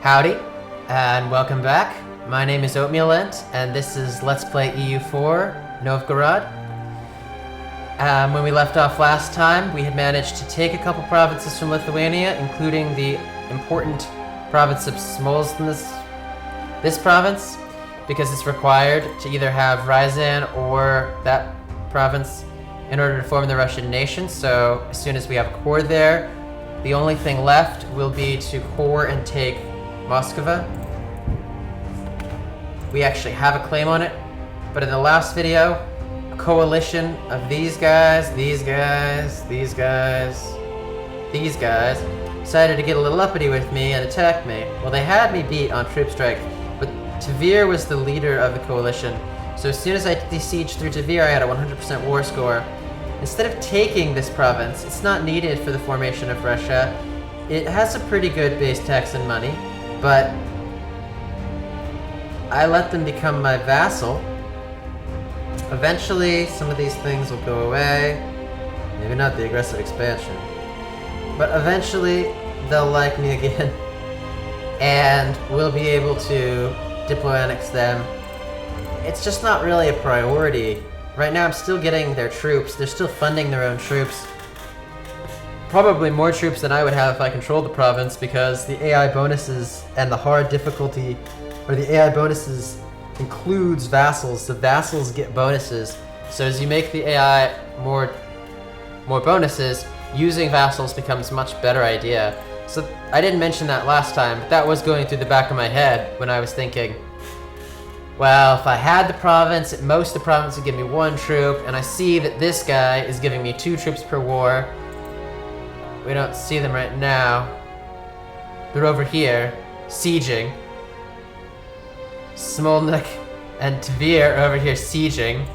Howdy, and welcome back. My name is Oatmealent, and this is Let's Play EU4 Novgorod. When we left off last time, we had managed to take a couple provinces from Lithuania, including the important province of Smolsnes. This province, because it's required to either have Ryazan or that province in order to form the Russian nation. So as soon as we have a core there, the only thing left will be to core and take Moskva. We actually have a claim on it, but in the last video, a coalition of these guys decided to get a little uppity with me and attack me. Well, they had me beat on troop strike, but Tavir was the leader of the coalition. So as soon as I besieged through Tavir, I had a 100% war score. Instead of taking this province, it's not needed for the formation of Russia. It has a pretty good base tax and money, but I let them become my vassal. Eventually, some of these things will go away. Maybe not the aggressive expansion, but eventually they'll like me again, and we'll be able to diplo-annex them. It's just not really a priority. Right now I'm still getting their troops. They're still funding their own troops. Probably more troops than I would have if I controlled the province, because the AI bonuses and the hard difficulty, or the AI bonuses includes vassals, so vassals get bonuses. So as you make the AI more bonuses, using vassals becomes a much better idea. So I didn't mention that last time, but that was going through the back of my head when I was thinking, well, if I had the province, at most the province would give me 1 troop, and I see that this guy is giving me 2 troops per war. We don't see them right now. They're over here, sieging. Smolnik and Tavir are over here sieging.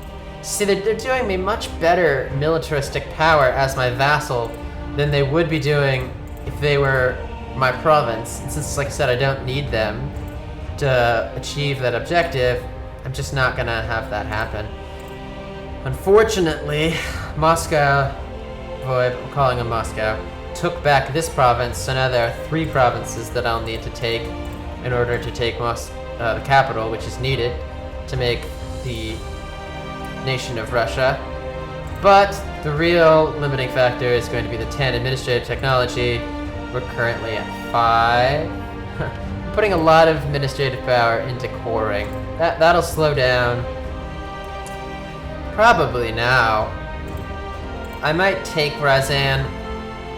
See, they're doing me much better militaristic power as my vassal than they would be doing if they were my province. And since, like I said, I don't need them to achieve that objective, I'm just not gonna have that happen. Unfortunately, Moscow, I'm calling them Moscow, took back this province, so now there are 3 provinces that I'll need to take in order to take the capital, which is needed to make the nation of Russia. But the real limiting factor is going to be the 10 administrative technology. We're currently at 5. Putting a lot of administrative power into coring. That'll slow down. Probably now. I might take Ryazan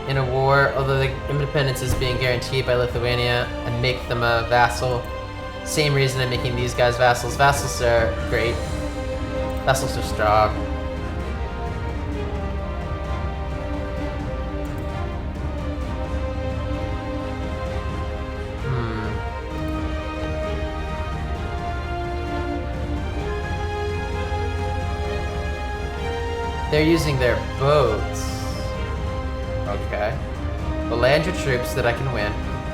in a war, although the independence is being guaranteed by Lithuania, and make them a vassal. Same reason I'm making these guys vassals. Vassals are great. Vassals are strong. They're using their boats. Okay. Well, land your troops so that I can win.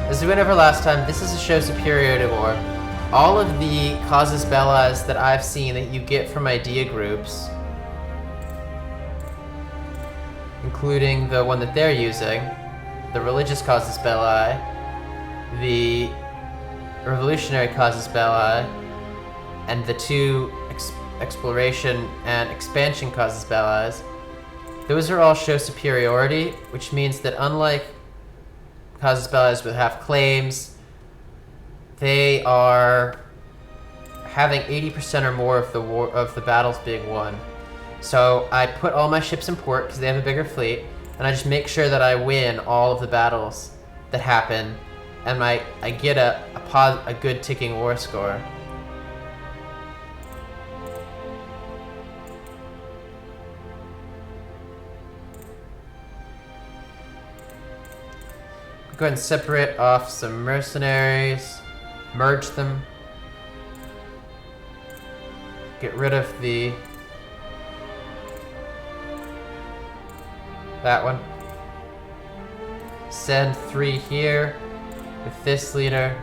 As we went over last time, this is a show superiority war. All of the casus bellis that I've seen that you get from idea groups, including the one that they're using, the religious casus belli, the revolutionary casus belli, and the 2 exploration and expansion casus belli, those are all show superiority, which means that unlike casus belli would have claims, they are having 80% or more of the battles being won. So I put all my ships in port because they have a bigger fleet, and I just make sure that I win all of the battles that happen, and I get a good ticking war score. Go ahead and separate off some mercenaries, merge them, get rid of that one, send 3 here with this leader.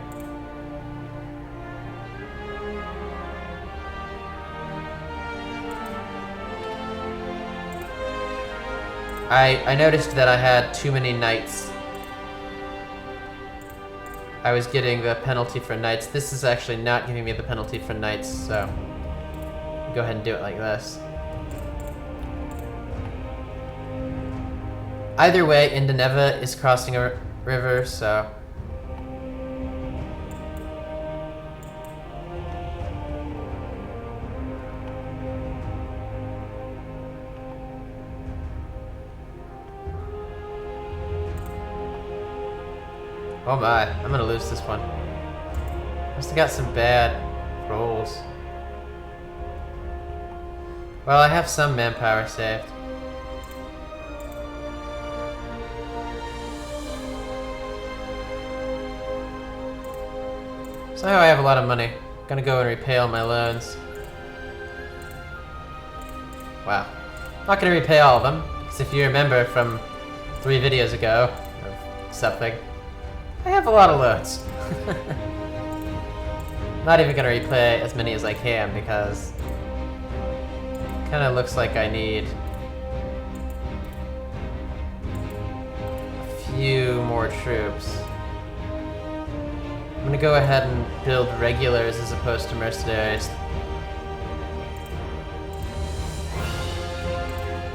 I noticed that I had too many knights I was getting the penalty for knights. This is actually not giving me the penalty for knights, so go ahead and do it like this. Either way, Indaneva is crossing a river, so... Oh my, I'm gonna lose this one. Must have got some bad rolls. Well, I have some manpower saved. So now I have a lot of money. I'm gonna go and repay all my loans. Wow. Not gonna repay all of them, because if you remember from 3 videos ago, or something, I have a lot of loans. Not even gonna repay as many as I can, because it kinda looks like I need a few more troops. I'm gonna go ahead and build regulars as opposed to mercenaries.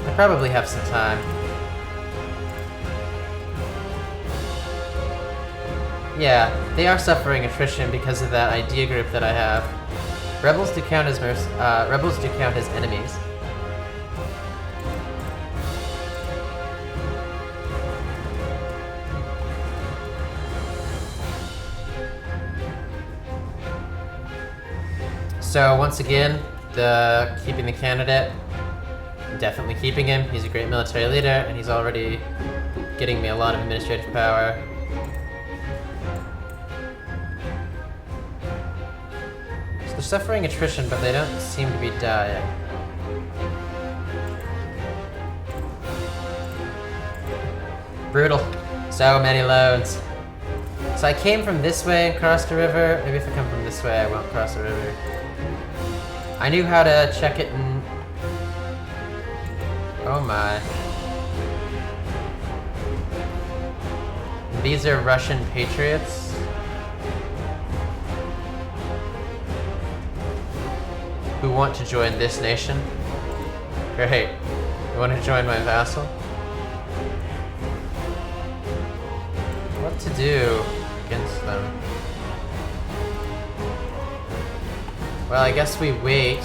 I probably have some time. Yeah, they are suffering attrition because of that idea group that I have. Rebels do count as enemies. So once again, keeping the candidate, I'm definitely keeping him. He's a great military leader, and he's already getting me a lot of administrative power. So they're suffering attrition, but they don't seem to be dying. Brutal. So many loans. So I came from this way and crossed the river. Maybe if I come from this way, I won't cross the river. I knew how to check it and... Oh my. These are Russian patriots. Who want to join this nation. Great. You want to join my vassal? What to do against them? Well, I guess we wait.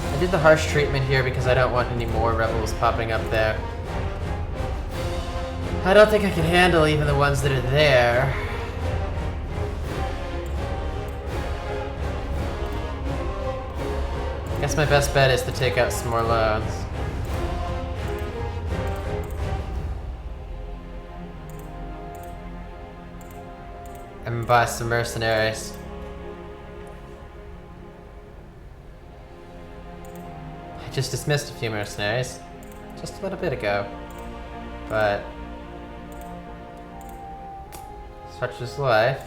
I did the harsh treatment here because I don't want any more rebels popping up there. I don't think I can handle even the ones that are there. I guess my best bet is to take out some more loans. And buy some mercenaries. I just dismissed a few mercenaries just a little bit ago, but such is life.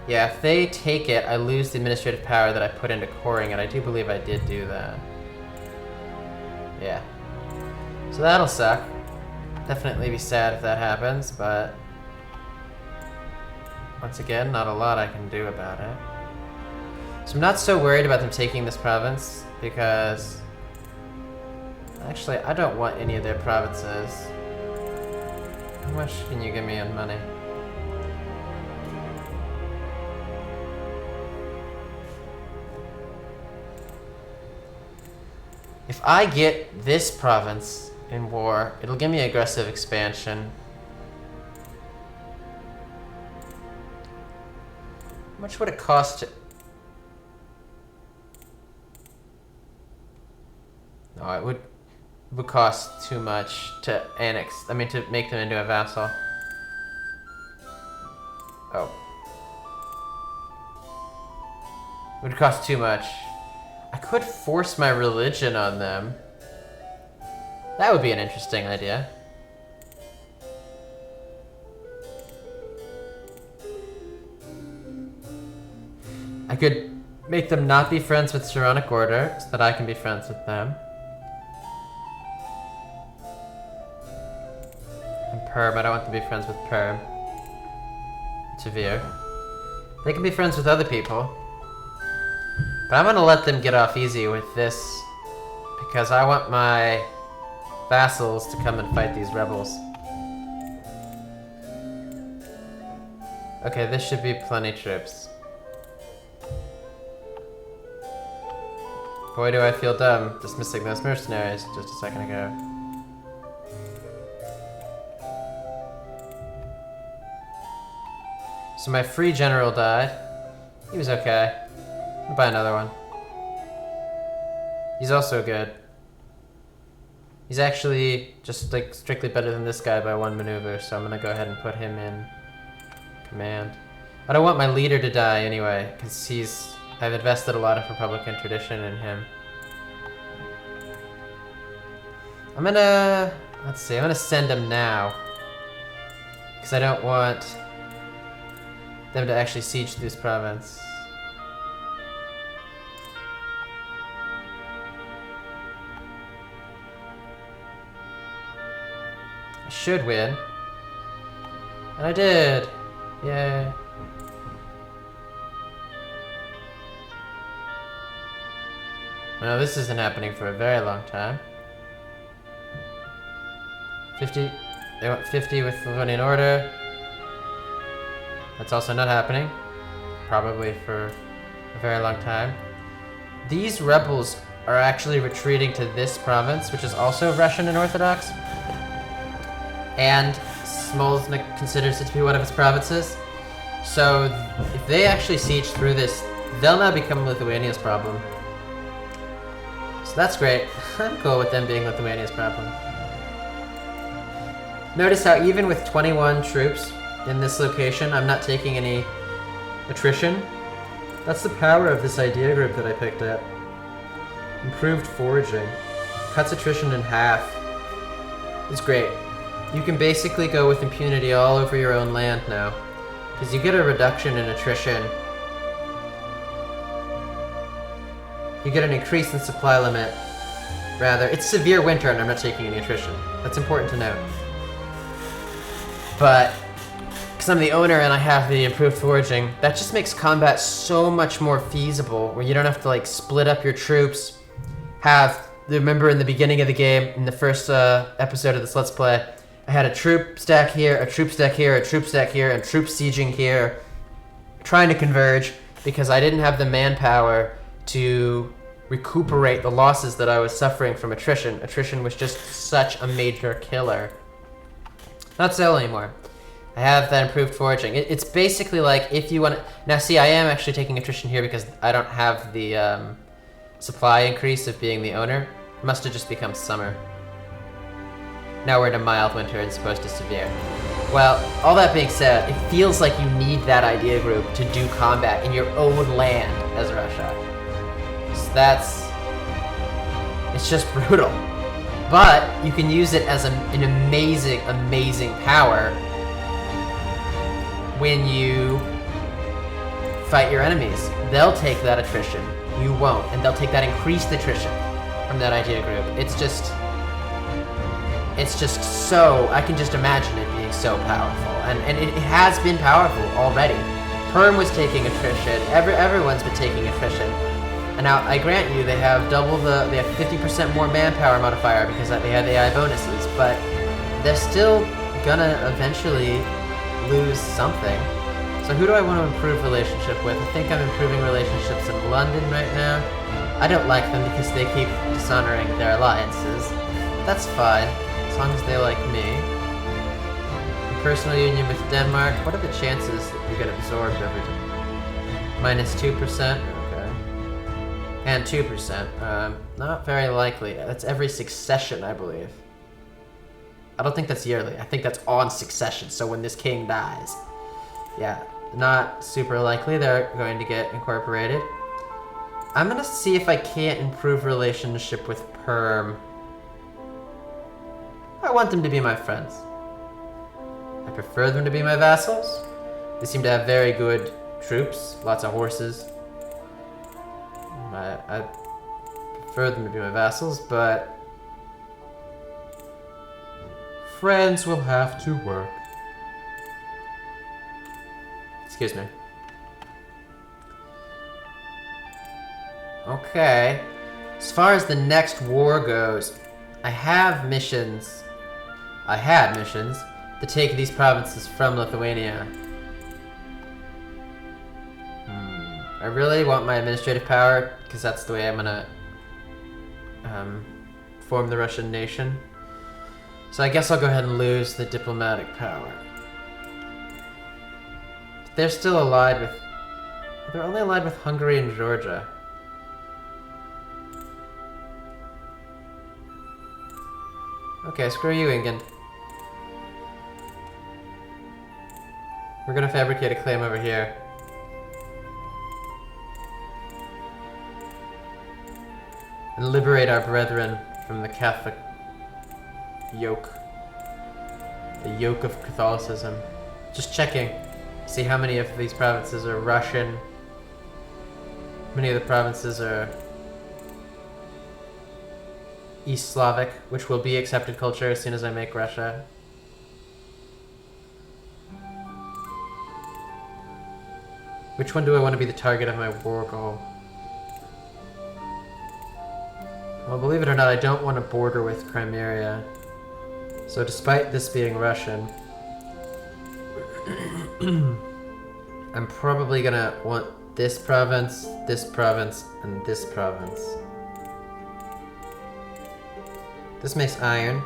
Yeah, if they take it, I lose the administrative power that I put into coring it. I do believe I did do that. Yeah. So that'll suck. Definitely be sad if that happens, but once again, not a lot I can do about it. So I'm not so worried about them taking this province, because actually, I don't want any of their provinces. How much can you give me in money? If I get this province in war, it'll give me aggressive expansion. How much would it cost to... No, it would cost too much to annex, I mean to make them into a vassal. Oh. It would cost too much. I could force my religion on them. That would be an interesting idea. I could make them not be friends with Saronic Order so that I can be friends with them. And Perm, I don't want them to be friends with Perm. Severe. They can be friends with other people. But I'm gonna let them get off easy with this because I want my vassals to come and fight these rebels. Okay, this should be plenty troops. Boy, do I feel dumb dismissing those mercenaries just a second ago. So my free general died. He was okay. I'll buy another one. He's also good. He's actually just like strictly better than this guy by one maneuver, so I'm gonna go ahead and put him in command. I don't want my leader to die anyway, because I've invested a lot of Republican tradition in him. I'm gonna send him now. Because I don't want them to actually siege this province. I should win. And I did! Yay. No, this isn't happening for a very long time. 50. They want 50 with Livonian Order. That's also not happening. Probably for a very long time. These rebels are actually retreating to this province, which is also Russian and Orthodox. And Smolny considers it to be one of its provinces. So if they actually siege through this, they'll now become Lithuania's problem. So that's great. I'm cool with them being Lithuania's problem. Notice how even with 21 troops in this location, I'm not taking any attrition. That's the power of this idea group that I picked up. Improved foraging. Cuts attrition in half. It's great. You can basically go with impunity all over your own land now. Because you get a reduction in attrition. You get an increase in supply limit. Rather, it's severe winter and I'm not taking any attrition. That's important to note. But, because I'm the owner and I have the improved foraging, that just makes combat so much more feasible, where you don't have to like split up your troops, remember in the beginning of the game, in the first episode of this Let's Play, I had a troop stack here, a troop stack here, a troop stack here, and troops sieging here, trying to converge, because I didn't have the manpower to recuperate the losses that I was suffering from attrition. Attrition was just such a major killer. Not so anymore. I have that improved foraging. It's basically like if you want to... Now see, I am actually taking attrition here because I don't have the supply increase of being the owner. It must have just become summer. Now we're in a mild winter as opposed to severe. Well, all that being said, it feels like you need that idea group to do combat in your own land as Russia. So that's... It's just brutal. But you can use it as an amazing, amazing power when you fight your enemies. They'll take that attrition. You won't. And they'll take that increased attrition from that idea group. It's just so... I can just imagine it being so powerful. And it has been powerful already. Perm was taking attrition. Everyone's been taking attrition. And now, I grant you, they have they have 50% more manpower modifier because they have AI bonuses, but they're still gonna eventually lose something. So who do I want to improve relationship with? I think I'm improving relationships in London right now. I don't like them because they keep dishonoring their alliances. That's fine, as long as they like me. Personal union with Denmark. What are the chances that you get absorbed every time? -2%. And 2%. Not very likely. That's every succession, I believe. I don't think that's yearly. I think that's on succession, so when this king dies. Yeah, not super likely they're going to get incorporated. I'm gonna see if I can't improve relationship with Perm. I want them to be my friends. I prefer them to be my vassals. They seem to have very good troops, lots of horses. I prefer them to be my vassals, but friends will have to work. Excuse me. Okay. As far as the next war goes, I had missions to take these provinces from Lithuania. I really want my administrative power, because that's the way I'm gonna form the Russian nation. So I guess I'll go ahead and lose the diplomatic power. But they're still allied with... They're only allied with Hungary and Georgia. Okay, screw you, England. We're gonna fabricate a claim over here. And liberate our brethren from the Catholic yoke. The yoke of Catholicism. Just checking. See how many of these provinces are Russian. Many of the provinces are East Slavic, which will be accepted culture as soon as I make Russia. Which one do I want to be the target of my war goal? Well, believe it or not, I don't want to border with Crimea. So despite this being Russian, I'm probably gonna want this province, and this province. This makes iron,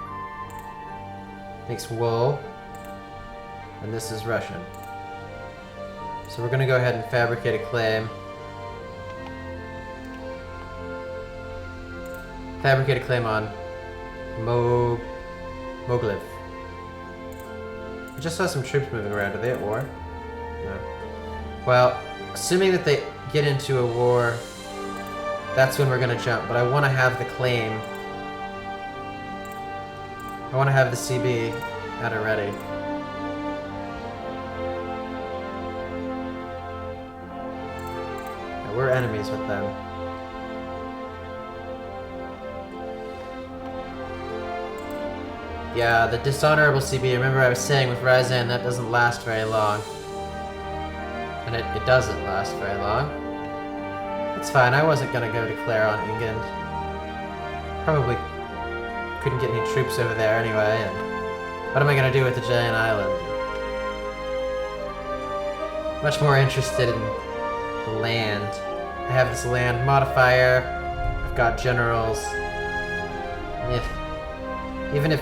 makes wool, and this is Russian. So we're gonna go ahead and fabricate a claim. Fabricate a claim on Mogliv. I just saw some troops moving around. Are they at war? No. Well, assuming that they get into a war, that's when we're gonna jump. But I want to have the claim. I want to have the CB at it ready. Yeah, we're enemies with them. Yeah, the dishonorable CB, remember I was saying with Ryzan that doesn't last very long. And it doesn't last very long. It's fine, I wasn't gonna go declare on England. Probably couldn't get any troops over there anyway, and what am I gonna do with the giant island? Much more interested in the land. I have this land modifier, I've got generals. Even if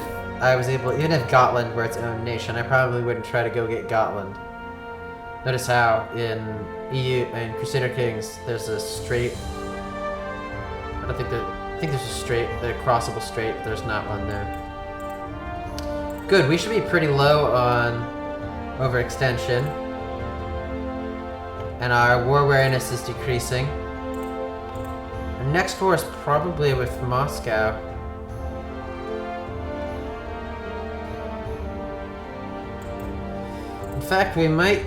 Gotland were its own nation, I probably wouldn't try to go get Gotland. Notice how in Crusader Kings there's a strait. I think there's a strait, a crossable strait, but there's not one there. Good, we should be pretty low on overextension. And our war wariness is decreasing. Our next war is probably with Moscow. In fact, we might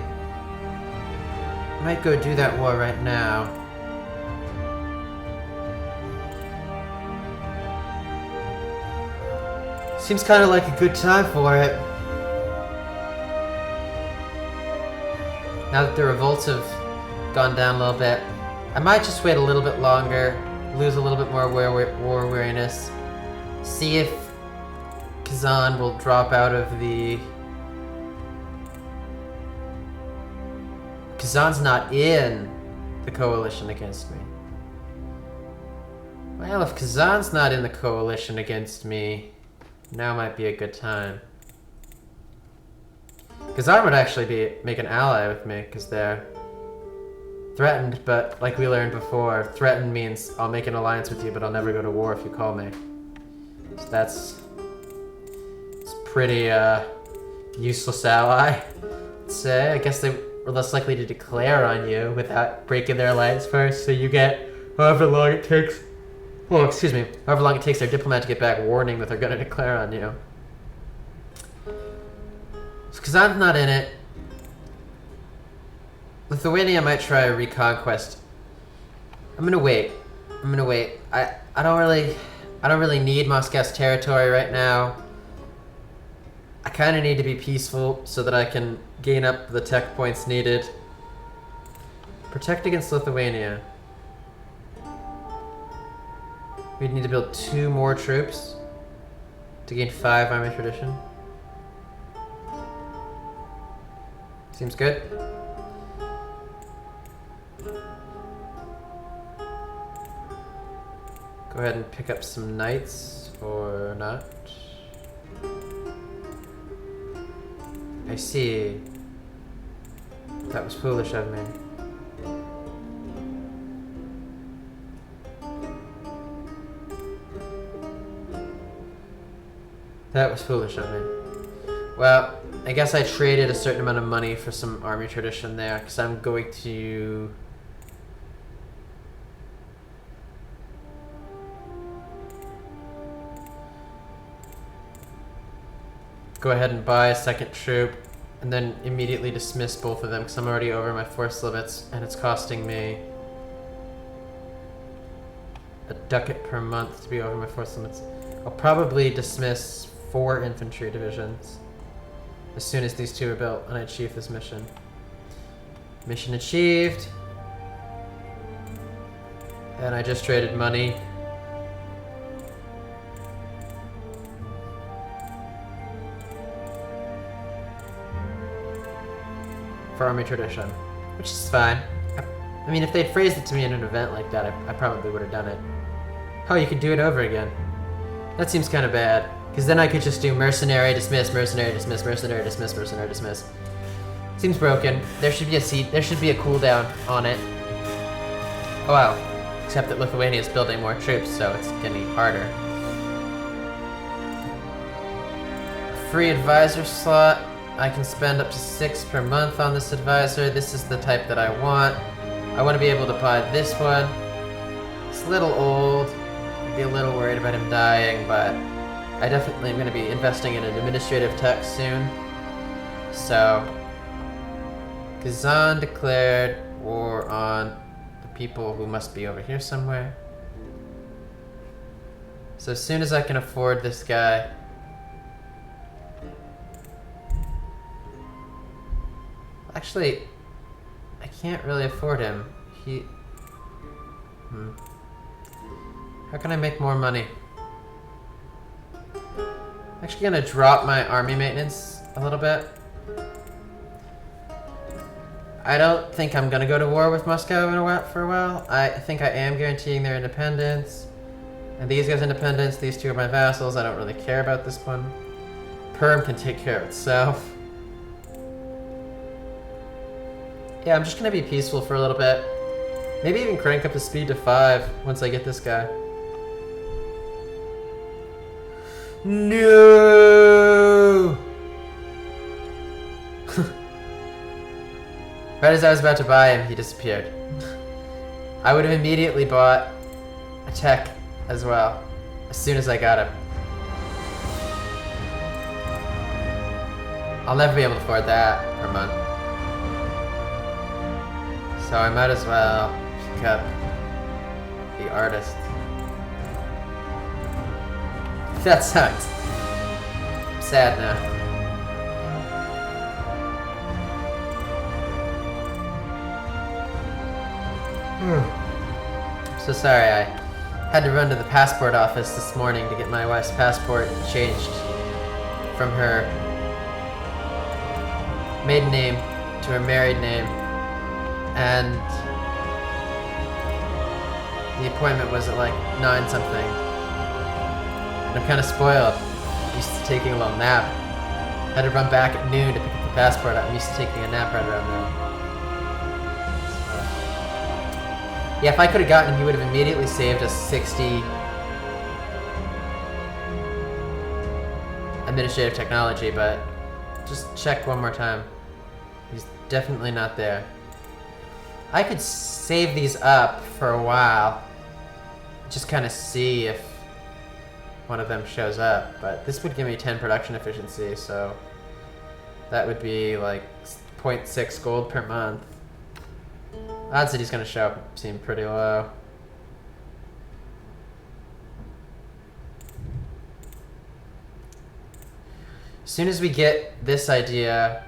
go do that war right now. Seems kind of like a good time for it. Now that the revolts have gone down a little bit, I might just wait a little bit longer, lose a little bit more war weariness, see if Kazan will drop out of the... Kazan's not in the coalition against me. Well, if Kazan's not in the coalition against me, now might be a good time. Kazan would actually make an ally with me, because they're threatened, but like we learned before, threatened means I'll make an alliance with you, but I'll never go to war if you call me. So it's pretty useless ally, I'd say. I guess they were less likely to declare on you without breaking their alliance first, so you get however long it takes. Well, excuse me, however long it takes their diplomat to get back warning that they're going to declare on you. So Kazan's not in it. Lithuania might try a reconquest. I'm going to wait. I'm gonna wait. I don't really need Moscow's territory right now. I kind of need to be peaceful so that I can gain up the tech points needed. Protect against Lithuania. We'd need to build 2 more troops to gain 5 army tradition. Seems good. Go ahead and pick up some knights, or not. I see. That was foolish of me. That was foolish of me. Well, I guess I traded a certain amount of money for some army tradition there, because I'm going to... go ahead and buy a second troop, and then immediately dismiss both of them, because I'm already over my force limits, and it's costing me a ducat per month to be over my force limits. I'll probably dismiss 4 infantry divisions as soon as these 2 are built and I achieve this mission. Mission achieved. And I just traded money. For army tradition, which is fine. I mean, if they'd phrased it to me in an event like that, I probably would have done it. Oh, you could do it over again. That seems kind of bad, because then I could just do mercenary, dismiss, mercenary, dismiss, mercenary, dismiss, mercenary, dismiss. Seems broken. There should be a cooldown on it. Oh wow. Except that Lithuania is building more troops, so it's getting harder. Free advisor slot. I can spend up to 6 per month on this advisor. This is the type that I want. I want to be able to buy this one. It's a little old. I'd be a little worried about him dying, but I definitely am going to be investing in an administrative tech soon. So, Kazan declared war on the people who must be over here somewhere. So as soon as I can afford this guy, actually, I can't really afford him. How can I make more money? I'm actually gonna drop my army maintenance a little bit. I don't think I'm gonna go to war with Moscow for a while. I think I am guaranteeing their independence. And these guys' independence, these 2 are my vassals. I don't really care about this one. Perm can take care of itself. Yeah, I'm just gonna be peaceful for a little bit. Maybe even crank up the speed to 5 once I get this guy. No! Right as I was about to buy him, he disappeared. I would have immediately bought a tech as well, as soon as I got him. I'll never be able to afford that per month. So I might as well pick up the artist. That sucks. I'm sad now. So sorry, I had to run to the passport office this morning to get my wife's passport changed from her maiden name to her married name. And the appointment was at like 9 something. And I'm kind of spoiled. I'm used to taking a little nap. Had to run back at noon to pick up the passport. I'm used to taking a nap right around now. Yeah, if I could have gotten him, he would have immediately saved us 60 administrative technology, but just check one more time. He's definitely not there. I could save these up for a while, just kind of see if one of them shows up, but this would give me 10 production efficiency, so that would be like 0.6 gold per month. Odds that he's going to show up seem pretty low. soon as we get this idea,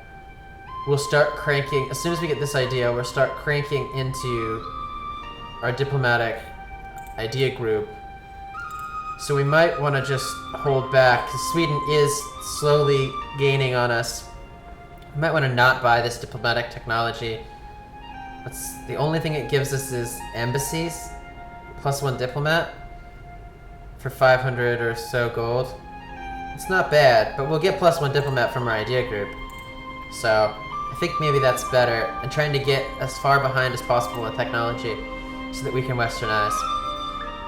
we'll start cranking. As soon as we get this idea, we'll start cranking into our diplomatic idea group. So we might want to just hold back, because Sweden is slowly gaining on us. We might want to not buy this diplomatic technology. The only thing it gives us is embassies, +1 diplomat, for 500 or so gold. It's not bad, but we'll get +1 diplomat from our idea group. So I think maybe that's better, and trying to get as far behind as possible in technology so that we can westernize.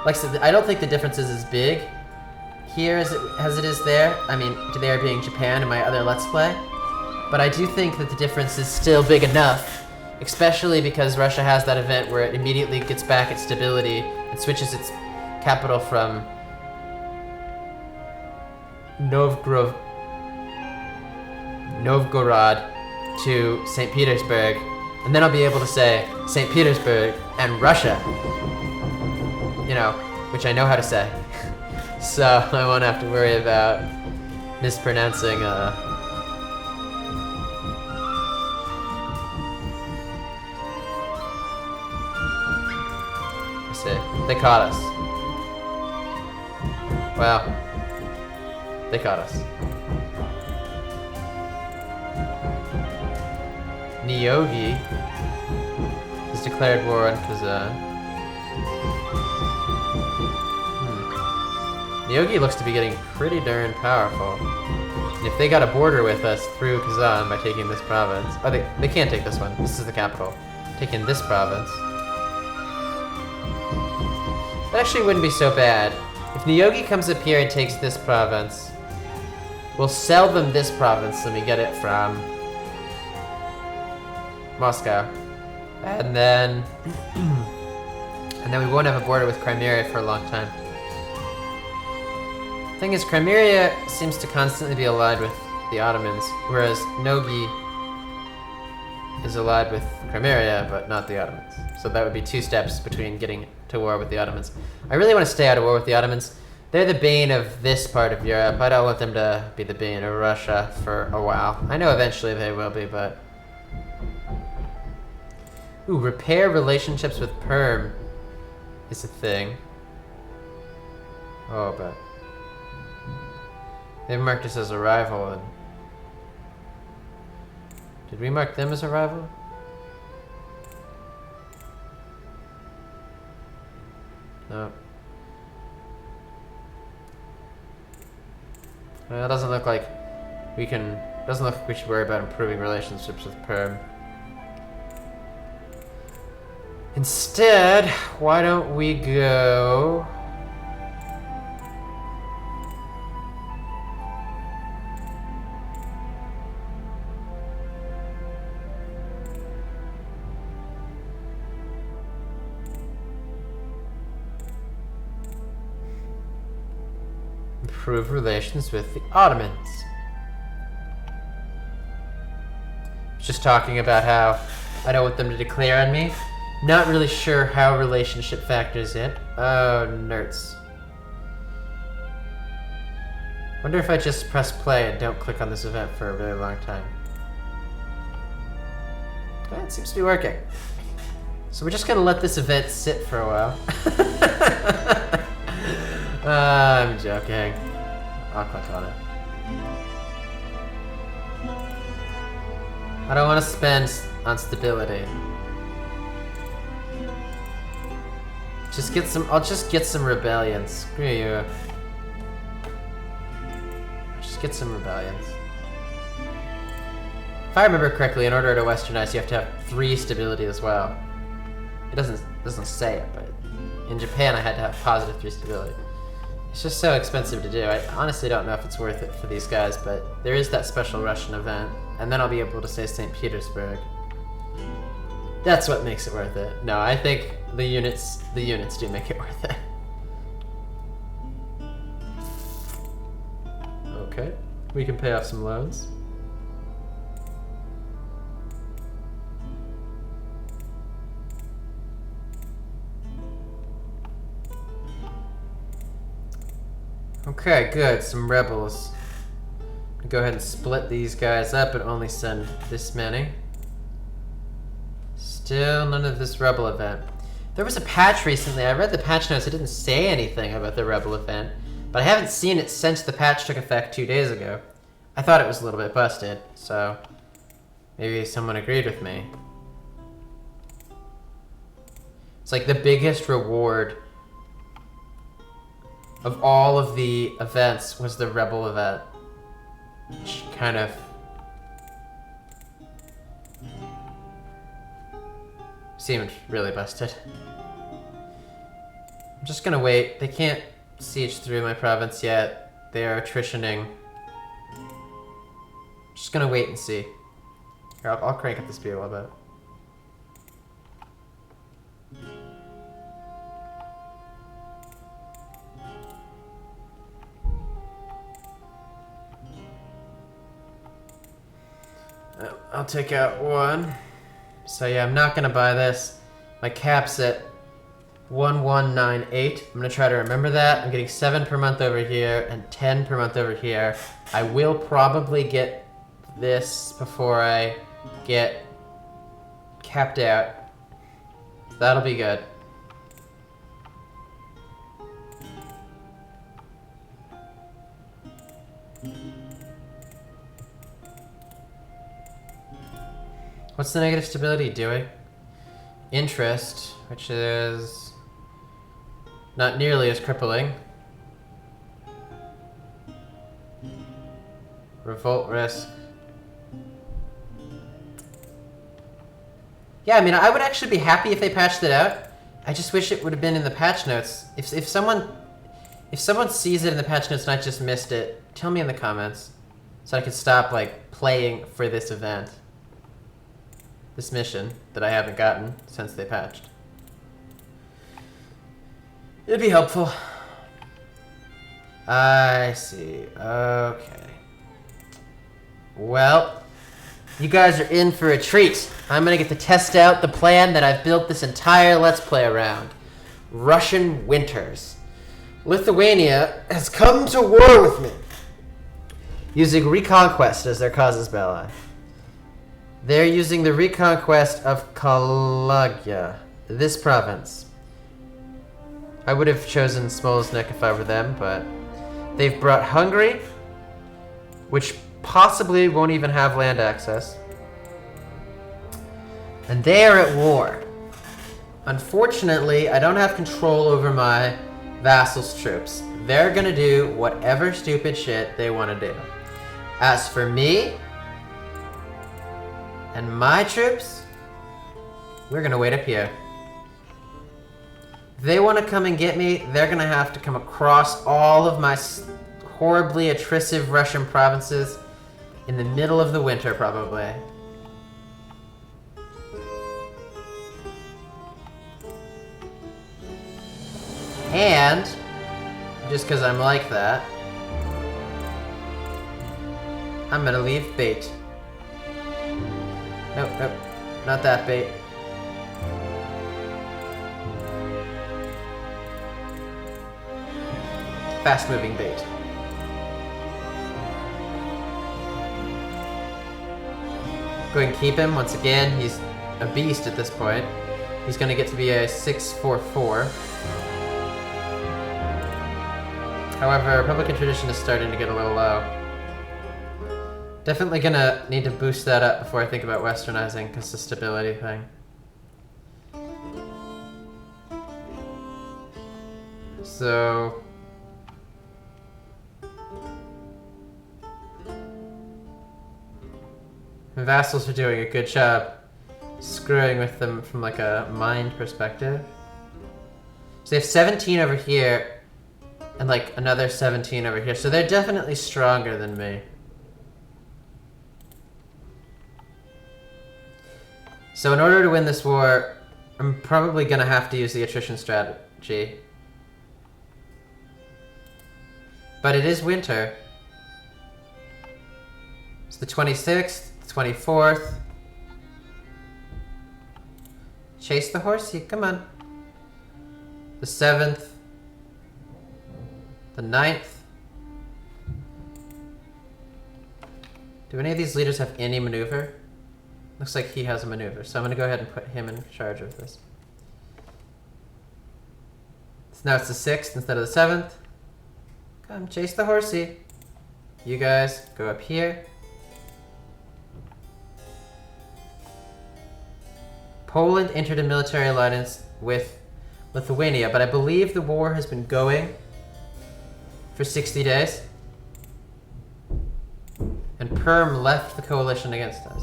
Like I said, I don't think the difference is as big here as it is there. I mean, there being Japan in my other Let's Play. But I do think that the difference is still big enough, especially because Russia has that event where it immediately gets back its stability and switches its capital from Novgorod to St. Petersburg, and then I'll be able to say St. Petersburg and Russia, you know, which I know how to say. So I won't have to worry about mispronouncing let's see, they caught us. Wow, they caught us. Neogi has declared war on Kazan. Neogi looks to be getting pretty darn powerful. And if they got a border with us through Kazan by taking this province... Oh, they can't take this one. This is the capital. Taking this province. That actually wouldn't be so bad. If Neogi comes up here and takes this province, we'll sell them this province and we get it from Moscow. And then we won't have a border with Crimea for a long time. Thing is, Crimea seems to constantly be allied with the Ottomans, whereas Nogi is allied with Crimea, but not the Ottomans. So that would be 2 steps between getting to war with the Ottomans. I really want to stay out of war with the Ottomans. They're the bane of this part of Europe. I don't want them to be the bane of Russia for a while. I know eventually they will be, but... Ooh, repair relationships with Perm is a thing. Oh, but... They've marked us as a rival, and... Did we mark them as a rival? No. Well, it doesn't look like we can... Doesn't look like we should worry about improving relationships with Perm. Instead, why don't we go... Improve relations with the Ottomans. Just talking about how I don't want them to declare on me. Not really sure how relationship factors in. Oh, nerds. Wonder if I just press play and don't click on this event for a really long time. Well, it seems to be working. So we're just gonna let this event sit for a while. I'm joking. I'll click on it. I don't want to spend on stability. I'll just get some rebellions. Screw you. Just get some rebellions. If I remember correctly, in order to westernize, you have to have 3 stability as well. It doesn't say it, but in Japan I had to have +3 stability. It's just so expensive to do. I honestly don't know if it's worth it for these guys, but there is that special Russian event, and then I'll be able to say St. Petersburg. That's what makes it worth it. No, I think the units do make it worth it. Okay, we can pay off some loans. Okay, good. Some rebels. Go ahead and split these guys up and only send this many. Still none of this rebel event. There was a patch recently. I read the patch notes. It didn't say anything about the rebel event, but I haven't seen it since the patch took effect 2 days ago. I thought it was a little bit busted, so maybe someone agreed with me. It's like the biggest reward of all of the events was the rebel event. Which kind of seemed really busted. I'm just gonna wait. They can't siege through my province yet. They are attritioning. Just gonna wait and see. Here, I'll crank up the speed a little bit. I'll take out one. So yeah, I'm not gonna buy this. My cap's at 1198. I'm gonna try to remember that. I'm getting 7 per month over here and 10 per month over here. I will probably get this before I get capped out. That'll be good. What's the negative stability doing? Interest, which is not nearly as crippling. Revolt risk. Yeah, I mean, I would actually be happy if they patched it out. I just wish it would have been in the patch notes. If someone sees it in the patch notes and I just missed it, tell me in the comments so I could stop like playing for this event. This mission that I haven't gotten since they patched. It'd be helpful. I see. Okay. Well, you guys are in for a treat. I'm gonna get to test out the plan that I've built this entire Let's Play around. Russian winters. Lithuania has come to war with me, using Reconquest as their casus belli. They're using the reconquest of Kalagia, this province. I would have chosen Smolsnik if I were them, but they've brought Hungary, which possibly won't even have land access. And they are at war. Unfortunately, I don't have control over my vassals' troops. They're gonna do whatever stupid shit they want to do. As for me, and my troops, we're gonna wait up here. If they want to come and get me, they're gonna have to come across all of my horribly attritive Russian provinces in the middle of the winter, probably. And, just because I'm like that, I'm gonna leave bait. Nope, nope, not that bait. Fast-moving bait. Go ahead and keep him. Once again, he's a beast at this point. He's gonna get to be a 644. However, Republican tradition is starting to get a little low. Definitely gonna need to boost that up before I think about westernizing, because the stability thing. So... my vassals are doing a good job screwing with them from like a mind perspective. So they have 17 over here, and like another 17 over here, so they're definitely stronger than me. So in order to win this war, I'm probably gonna have to use the attrition strategy. But it is winter. It's the 26th, the 24th. Chase the horsey, come on. The 7th. The 9th. Do any of these leaders have any maneuver? Looks like he has a maneuver, so I'm going to go ahead and put him in charge of this. So now it's the 6th instead of the 7th. Come, chase the horsey. You guys go up here. Poland entered a military alliance with Lithuania, but I believe the war has been going for 60 days. And Perm left the coalition against us.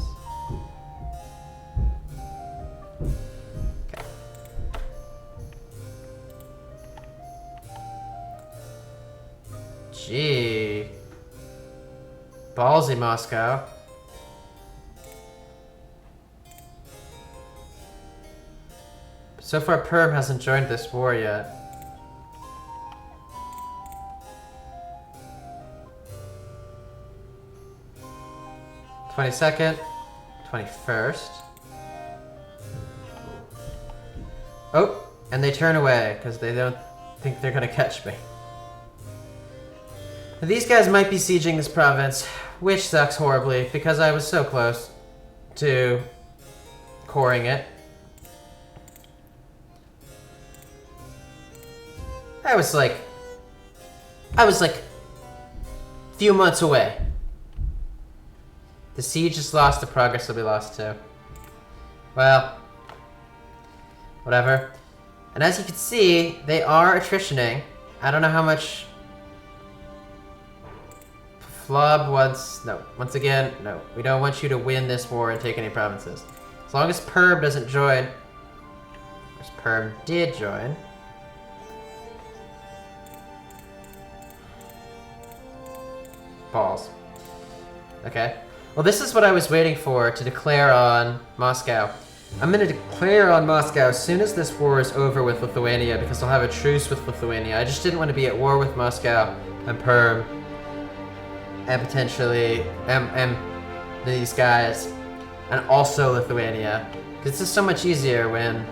Okay. Gee. Ballsy, Moscow. So far, Perm hasn't joined this war yet. '22nd, 21st. Oh, and they turn away because they don't think they're gonna catch me. Now, these guys might be sieging this province, which sucks horribly because I was so close to coring it. I was like a few months away. The siege is lost, the progress will be lost too. Well, whatever. And as you can see, they are attritioning. I don't know how much Flob wants... No, once again, no. We don't want you to win this war and take any provinces. As long as Perm doesn't join... As Perm did join... Balls. Okay. Well, this is what I was waiting for to declare on Moscow. I'm going to declare on Moscow as soon as this war is over with Lithuania because I'll have a truce with Lithuania. I just didn't want to be at war with Moscow and Perm and potentially these guys and also Lithuania. Because it's just so much easier when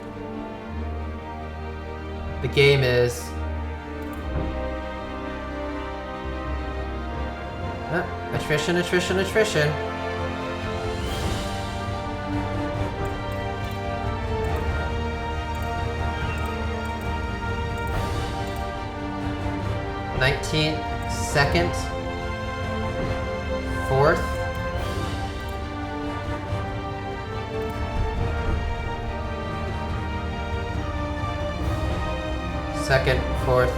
the game is... attrition, attrition, attrition. Second, 4th, second, 4th,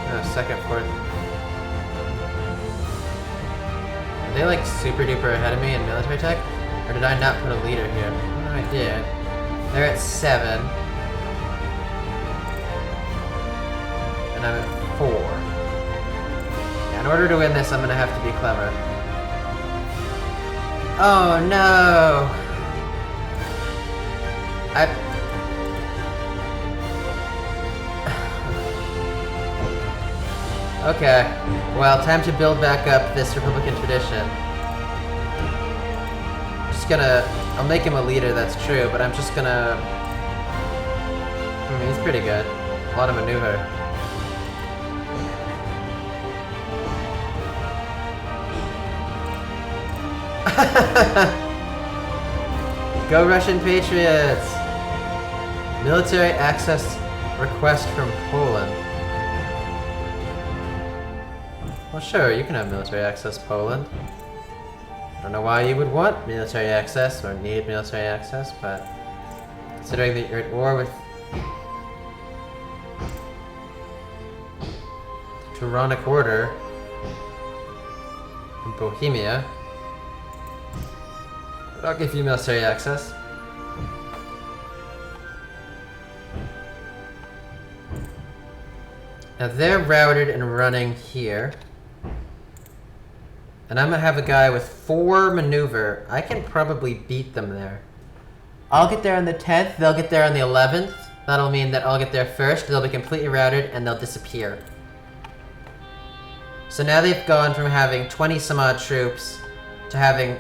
no, second, 4th. Are they like super duper ahead of me in military tech? Or did I not put a leader here? Oh, I did. They're at 7. And I'm at 4. Yeah, in order to win this, I'm gonna have to be clever. Oh no! Okay, well, time to build back up this Republican tradition. Just gonna... I'll make him a leader, that's true, but I'm just gonna... he's pretty good. A lot of maneuver. Go Russian Patriots! Military access request from Poland. Well, sure, you can have military access, Poland. I don't know why you would want military access or need military access, but considering that you're at war with the Tyrannic Order in Bohemia, I'll give you military access. Now they're routed and running here. And I'm gonna have a guy with 4 maneuver. I can probably beat them there. I'll get there on the 10th, they'll get there on the 11th. That'll mean that I'll get there first, they'll be completely routed, and they'll disappear. So now they've gone from having 20 some odd troops to having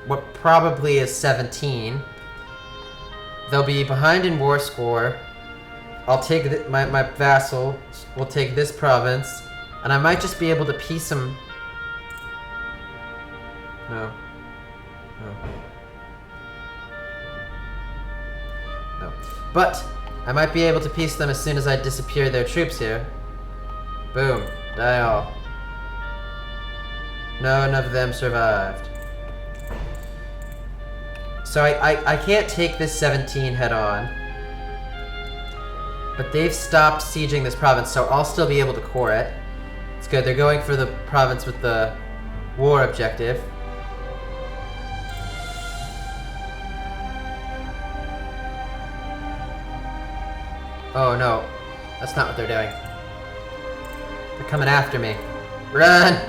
what probably is 17. They'll be behind in war score. I'll take my vassal will take this province, and I might just be able to piece them No. No. No. But I might be able to piece them as soon as I disappear their troops here. Boom. Die all. None of them survived. So I can't take this 17 head on. But they've stopped sieging this province, so I'll still be able to core it. It's good. They're going for the province with the war objective. Oh no, that's not what they're doing. They're coming after me. Run!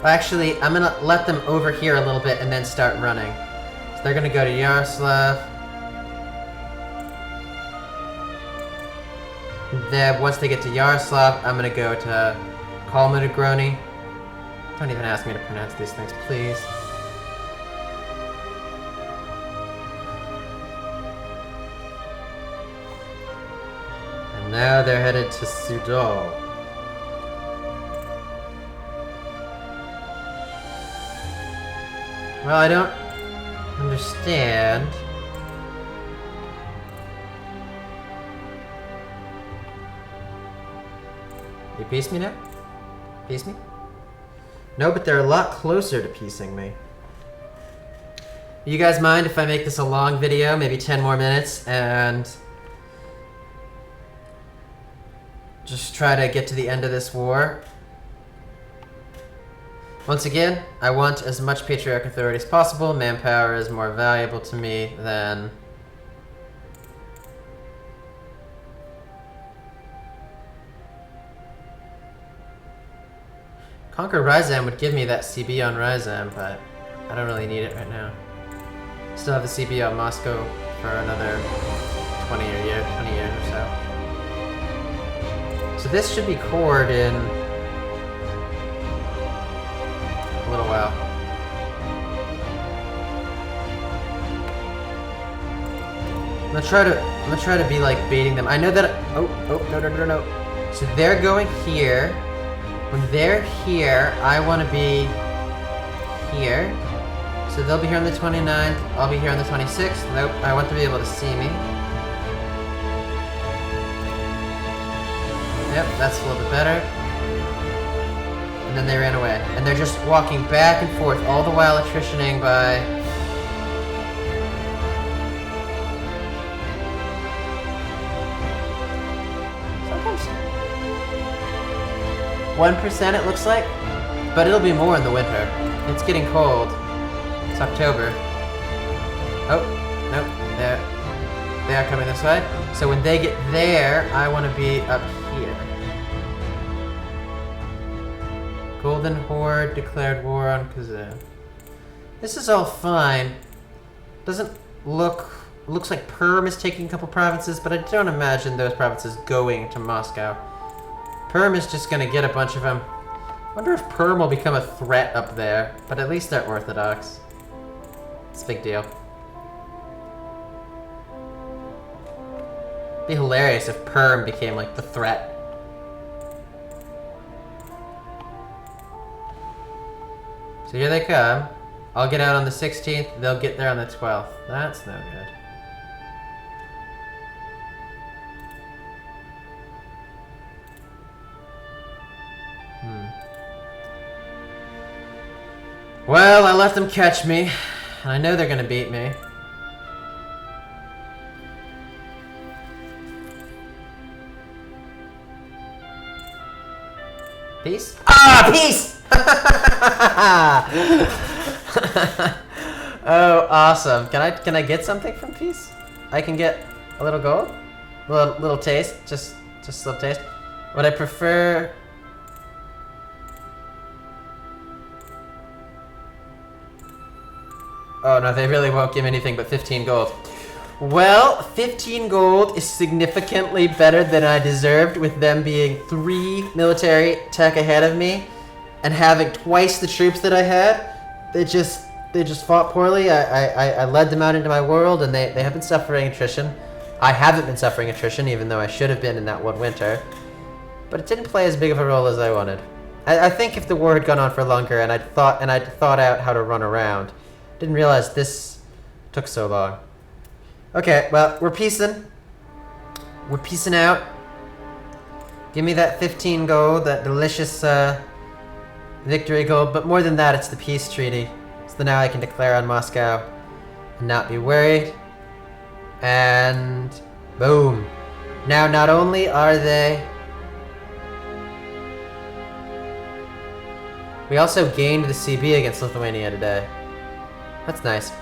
Actually, I'm gonna let them over here a little bit and then start running. So they're gonna go to Yaroslav. Then once they get to Yaroslav, I'm gonna go to Kalmyr. Don't even ask me to pronounce these things, please. And now they're headed to Sudol. Well, I don't understand. You piece me now? Piece me? No, but they're a lot closer to piecing me. You guys mind if I make this a long video, maybe 10 more minutes, and just try to get to the end of this war? Once again, I want as much patriarch authority as possible. Manpower is more valuable to me than... Conquer Ryazan would give me that CB on Ryazan, but I don't really need it right now. Still have the CB on Moscow for another 20 years or so. So this should be cored in a little while. I'm gonna try to be like baiting them. I know that. Oh no. So they're going here. When they're here, I want to be here. So they'll be here on the 29th. I'll be here on the 26th. Nope, I want to be able to see me. Yep, that's a little bit better. And then they ran away. And they're just walking back and forth, all the while attritioning by... 1% it looks like, but it'll be more in the winter. It's getting cold. It's October. Oh, nope, they are coming this way. So when they get there, I want to be up here. Golden Horde declared war on Kazan. This is all fine. Doesn't looks like Perm is taking a couple provinces, but I don't imagine those provinces going to Moscow. Perm is just gonna get a bunch of them. Wonder if Perm will become a threat up there, but at least they're Orthodox. It's a big deal. It'd be hilarious if Perm became like the threat. So here they come. I'll get out on the 16th, they'll get there on the 12th. That's no good. Well, I let them catch me, and I know they're gonna beat me. Peace? Ah, peace! Oh, awesome. Can I get something from peace? I can get a little gold? Little taste, just a little taste. Would I prefer... Oh no, they really won't give me anything but 15 gold. Well, 15 gold is significantly better than I deserved, with them being 3 military tech ahead of me and having twice the troops that I had. They just fought poorly. I led them out into my world, and they have been suffering attrition. I haven't been suffering attrition, even though I should have been in that one winter. But it didn't play as big of a role as I wanted. I think if the war had gone on for longer and I'd thought out how to run around, didn't realize this took so long. Okay, well, we're peacing. We're peacing out. Give me that 15 gold, that delicious victory gold, but more than that, it's the peace treaty. So now I can declare on Moscow and not be worried. And boom. Now, not only are they... We also gained the CB against Lithuania today. That's nice.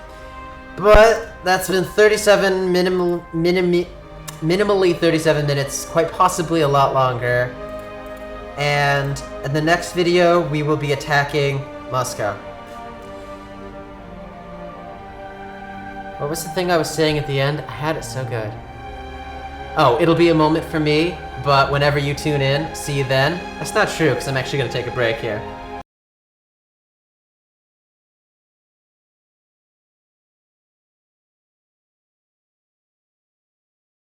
But that's been 37 minimally 37 minutes, quite possibly a lot longer. And in the next video, we will be attacking Moscow. What was the thing I was saying at the end? I had it so good. Oh, it'll be a moment for me, but whenever you tune in, see you then. That's not true, because I'm actually going to take a break here.